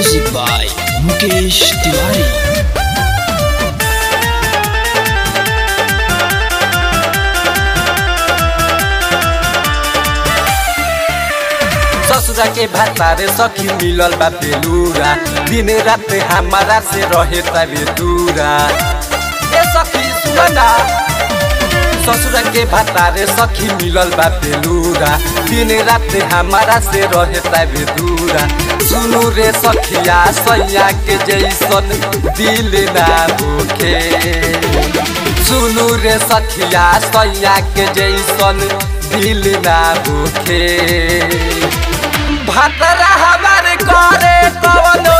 Music by Mukesh Tiwari. ससुरा के भातारे सखी मिलल बा बेलूरा, दिन रात हमारा से रहे तबे दूरा। ए सखी सुना, ससुरा के भातारे सखी मिलल बा बेलूरा, दिन रात हमारा से रहे तबे दूरा। सुनू रे सखिया सैया के जैसन दिल ना होखे, सुनू रे सखिया सैया के जैसन दिल ना होखे। भातरा हमारे करे कवनो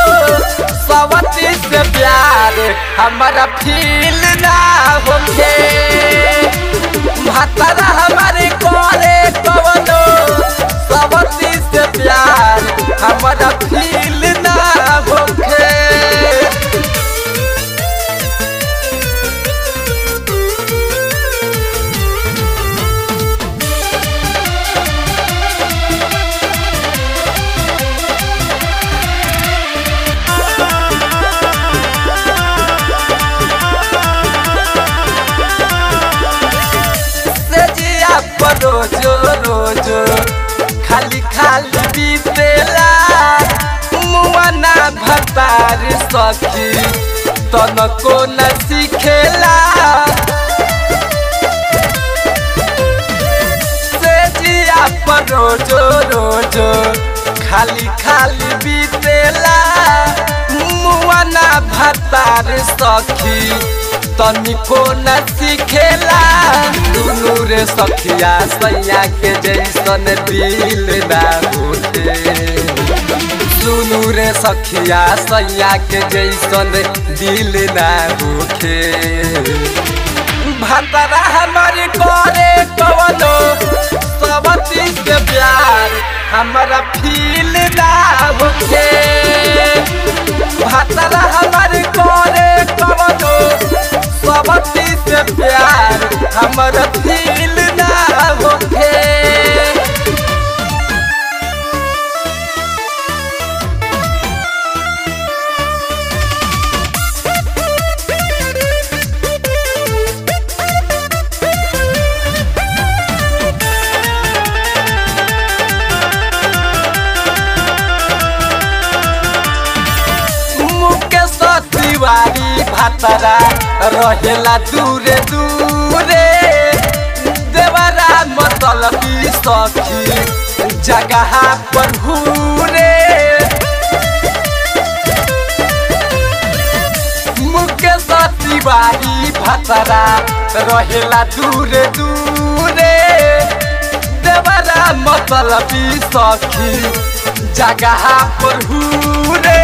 सवती से प्यार हमारा फील ना होखे। भातरा हमारे करे कवनो सवती से प्यार हमारा फील ना होखे। रोजो रोजो खाली खाली बीतेला मुआना भतार सखी तनको न सिखेला। से जिया पर रोजो रोजो खाली खाली बीतेला मुआना भतार सखी तनिको न सिखेला। दुनू रे सखिया सैया के जैसन दिल ना होखे, सुनू रे सखिया सैया के जैसन दिल ना होखे। भातरा हमारे करे कवनो सवती से प्यार हमारा फील ना होखे। भातरा हमारे करे कवनो सवती से प्यार हमारा फील ना होखे। मुकेश तिवारी भातरा रहेला दूरे दूरे, देवरा मतलबी सखी जगह पर घूरे। मुकेश तिवारी भातरा रहेला दूरे दूरे, देवरा मतलबी सखी जगह पर घूरे।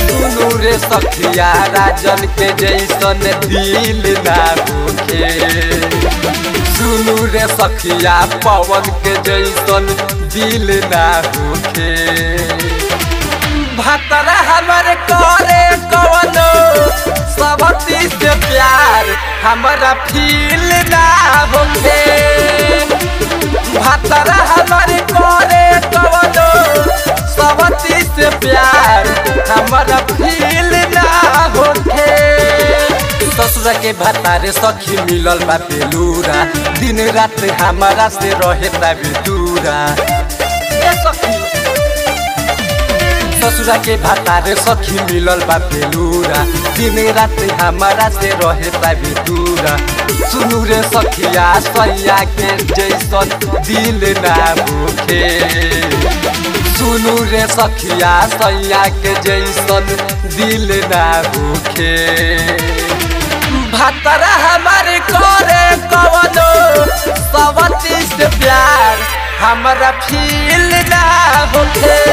सुनू रे सखिया राजन के जैसन दिल ना होखे, सुनू रे सखिया पवन के जैसन दिल ना होखे। भातरा हमारे करे कवनो सवती से प्यार हमारा फील ना होखे। भातरा हमारे करे कवनो सवती से प्यार हमारा फील ना होखे। ससुरा के भातारे सखी मिलल बा बेलूरा, दिन रात हमारा से रहे तबे दूरा। ससुरा के भातारे सखी मिलल बा बेलूरा, दिन रात हमारा से रहे तबे दूरा। सुनू रे सखिया सैया के जैसन दिल ना होखे, सुनू रे सखिया सैया के जैसन दिल ना होखे। भातरा हमारे करे कवनो सवती से प्यार हमारा फील ना होखे।